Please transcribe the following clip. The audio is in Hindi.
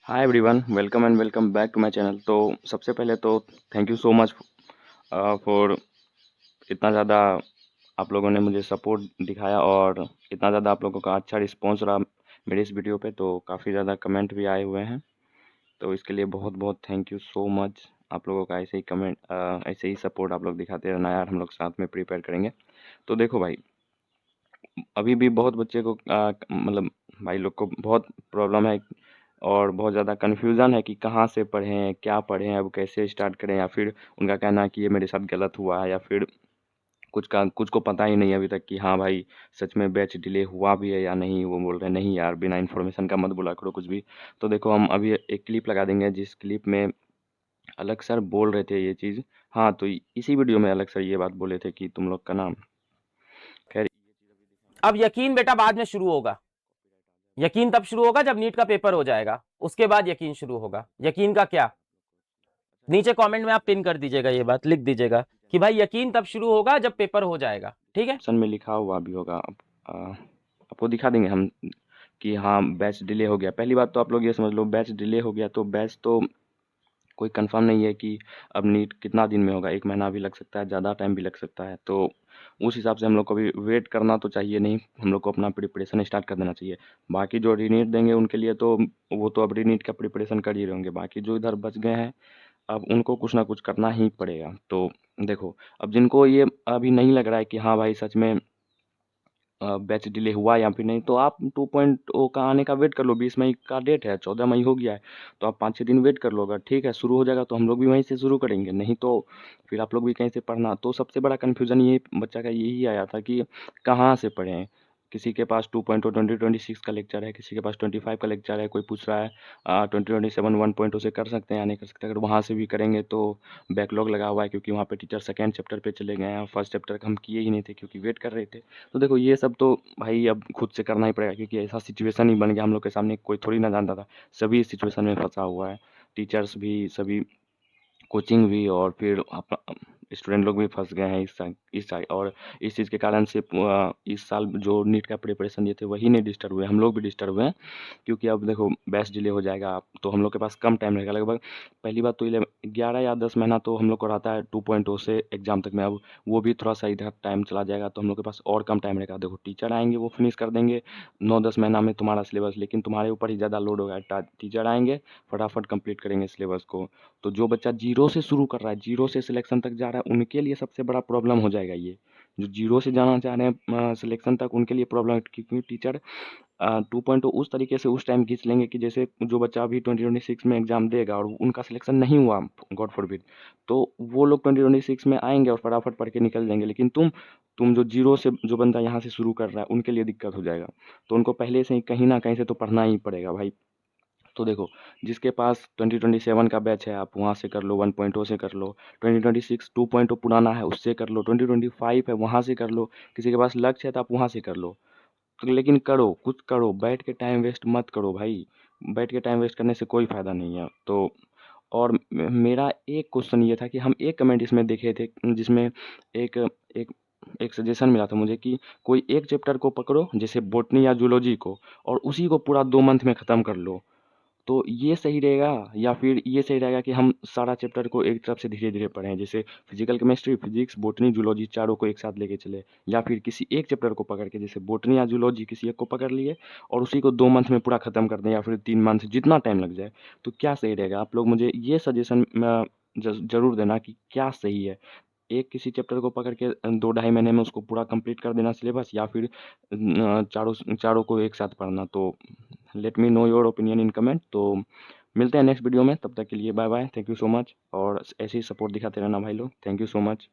Hi everyone, welcome and welcome back to my channel. तो सबसे पहले तो thank you so much for इतना ज़्यादा आप लोगों ने मुझे सपोर्ट दिखाया और इतना ज़्यादा आप लोगों का अच्छा रिस्पॉन्स रहा मेरे इस वीडियो पे। तो काफ़ी ज़्यादा कमेंट भी आए हुए हैं, तो इसके लिए बहुत बहुत थैंक यू सो मच। आप लोगों का ऐसे ही कमेंट ऐसे ही सपोर्ट आप लोग दिखाते रहना यार, हम लोग साथ में प्रिपेयर करेंगे। तो देखो भाई, अभी भी बहुत बच्चे को मतलब भाई लोग को बहुत प्रॉब्लम है और बहुत ज़्यादा कन्फ्यूज़न है कि कहाँ से पढ़ें, क्या पढ़ें, अब कैसे स्टार्ट करें, या फिर उनका कहना है कि ये मेरे साथ गलत हुआ है, या फिर कुछ को पता ही नहीं है अभी तक कि हाँ भाई सच में बैच डिले हुआ भी है या नहीं। वो बोल रहे हैं नहीं यार, बिना इन्फॉर्मेशन का मत बोला करो कुछ भी। तो देखो, हम अभी एक क्लिप लगा देंगे जिस क्लिप में अलग सर बोल रहे थे ये चीज़। हाँ, तो इसी वीडियो में अलग सर ये बात बोले थे कि तुम लोग का नाम, खैर। अब यकीन बेटा बाद में शुरू होगा। यकीन तब शुरू होगा जब नीट का पेपर हो जाएगा, उसके बाद यकीन शुरू होगा। यकीन का क्या, नीचे कमेंट में आप पिन कर दीजिएगा, ये बात लिख दीजिएगा कि भाई यकीन तब शुरू होगा जब पेपर हो जाएगा। ठीक है। ऑप्शन में लिखा हुआ भी होगा, आपको दिखा देंगे हम कि हाँ बैच डिले हो गया। पहली बात तो आप लोग ये समझ लो, बैच डिले हो गया तो बैच तो कोई कंफर्म नहीं है कि अब नीट कितना दिन में होगा। 1 महीना भी लग सकता है, ज़्यादा टाइम भी लग सकता है। तो उस हिसाब से हम लोग को भी वेट करना तो चाहिए नहीं, हम लोग को अपना प्रिपरेशन स्टार्ट कर देना चाहिए। बाकी जो रीनीट देंगे उनके लिए तो वो तो अब रीनीट का प्रिपरेशन कर ही रहे होंगे। बाकी जो इधर बच गए हैं, अब उनको कुछ ना कुछ करना ही पड़ेगा। तो देखो, अब जिनको ये अभी नहीं लग रहा है कि हाँ भाई सच में बैच डिले हुआ या फिर नहीं, तो आप 2.0 का आने का वेट कर लो। 20 मई का डेट है, 14 मई हो गया है, तो आप 5-6 दिन वेट कर लो। अगर ठीक है शुरू हो जाएगा तो हम लोग भी वहीं से शुरू करेंगे, नहीं तो फिर आप लोग भी कहीं से पढ़ना। तो सबसे बड़ा कन्फ्यूज़न ये बच्चा का यही आया था कि कहाँ से पढ़ें। किसी के पास 2.0 2026 का लेक्चर है, किसी के पास 25 का लेक्चर है, कोई पूछ रहा है 2027 1.0 से कर सकते हैं या नहीं कर सकते। अगर वहाँ से भी करेंगे तो बैकलॉग लगा हुआ है, क्योंकि वहाँ पे टीचर सेकेंड चैप्टर पे चले गए हैं, फर्स्ट चैप्टर हम किए ही नहीं थे क्योंकि वेट कर रहे थे। तो देखो ये सब तो भाई अब खुद से करना ही पड़ेगा, क्योंकि ऐसा सिचुएशन ही बन गया हम लोग के सामने, कोई थोड़ी ना जानता था। सभी इस सिचुएशन में फंसा हुआ है, टीचर्स भी, सभी कोचिंग भी, और फिर स्टूडेंट लोग भी फंस गए हैं इस साल। और इस चीज़ के कारण से इस साल जो नीट का प्रिपरेशन दिए थे वही नहीं डिस्टर्ब हुए, हम लोग भी डिस्टर्ब हुए हैं। क्योंकि अब देखो बैच डिले हो जाएगा तो हम लोग के पास कम टाइम रहेगा लगभग। पहली बात तो 11 या 10 महीना तो हम लोग को रहता है 2.0 से एग्जाम तक में। अब वो भी थोड़ा सा इधर टाइम चला जाएगा तो हम लोग के पास और कम टाइम रहेगा। देखो टीचर आएंगे वो फिनिश कर देंगे 9-10 महीना में तुम्हारा सिलेबस, लेकिन तुम्हारे ऊपर ही ज़्यादा लोड होगा। टीचर आएंगे फटाफट कंप्लीट करेंगे सिलेबस को। तो जो बच्चा जीरो से शुरू कर रहा है, जीरो से सिलेक्शन तक जा रहा है, उनके लिए सबसे बड़ा प्रॉब्लम हो जाएगा ये। जो जीरो से जाना चाह रहे हैं सिलेक्शन तक, उनके लिए प्रॉब्लम है, क्योंकि टीचर 2.0 उस तरीके से उस टाइम खींच लेंगे कि जैसे जो बच्चा अभी 2026 में एग्जाम देगा और उनका सिलेक्शन नहीं हुआ, गॉड फॉरबिड, तो वो लोग 2026 में आएंगे और फटाफट पढ़ के निकल जाएंगे। लेकिन तुम जो जीरो से जो बंदा यहाँ से शुरू कर रहा है उनके लिए दिक्कत हो जाएगा। तो उनको पहले से ही कहीं ना कहीं से तो पढ़ना ही पड़ेगा भाई। तो देखो, जिसके पास 2027 का बैच है आप वहाँ से कर लो, 1.0 से कर लो। 2026 2.0 पुराना है उससे कर लो, 2025 है वहाँ से कर लो। किसी के पास लक्ष्य है तो आप वहाँ से कर लो। तो लेकिन करो, कुछ करो, बैठ के टाइम वेस्ट मत करो भाई। बैठ के टाइम वेस्ट करने से कोई फ़ायदा नहीं है। तो और मेरा एक क्वेश्चन ये था कि हम एक कमेंट इसमें देखे थे जिसमें एक एक एक सजेशन मिला था मुझे कि कोई एक चैप्टर को पकड़ो जैसे बॉटनी या जूलॉजी को, और उसी को पूरा 2 मंथ में ख़त्म कर लो। तो ये सही रहेगा, या फिर ये सही रहेगा कि हम सारा चैप्टर को एक तरफ से धीरे-धीरे पढ़ें, जैसे physical chemistry, physics, botany, zoology चारों को एक साथ लेके चले, या फिर किसी एक चैप्टर को पकड़ के जैसे बॉटनी या जूलॉजी किसी एक को पकड़ लिए और उसी को 2 मंथ में पूरा खत्म कर दें, या फिर 3 मंथ जितना टाइम लग जाए। तो क्या सही रहेगा? आप लोग मुझे ये सजेशन ज़रूर देना कि क्या सही है? एक किसी चैप्टर को पकड़ के 2 ढाई महीने में उसको पूरा कंप्लीट कर देना सिलेबस, या फिर चारों चारों को एक साथ पढ़ना। तो let me know your opinion in comment. तो मिलते हैं नेक्स्ट वीडियो में, तब तक के लिए bye bye, thank you so much. और ऐसे ही सपोर्ट दिखाते रहना भाई लोग, थैंक यू सो मच।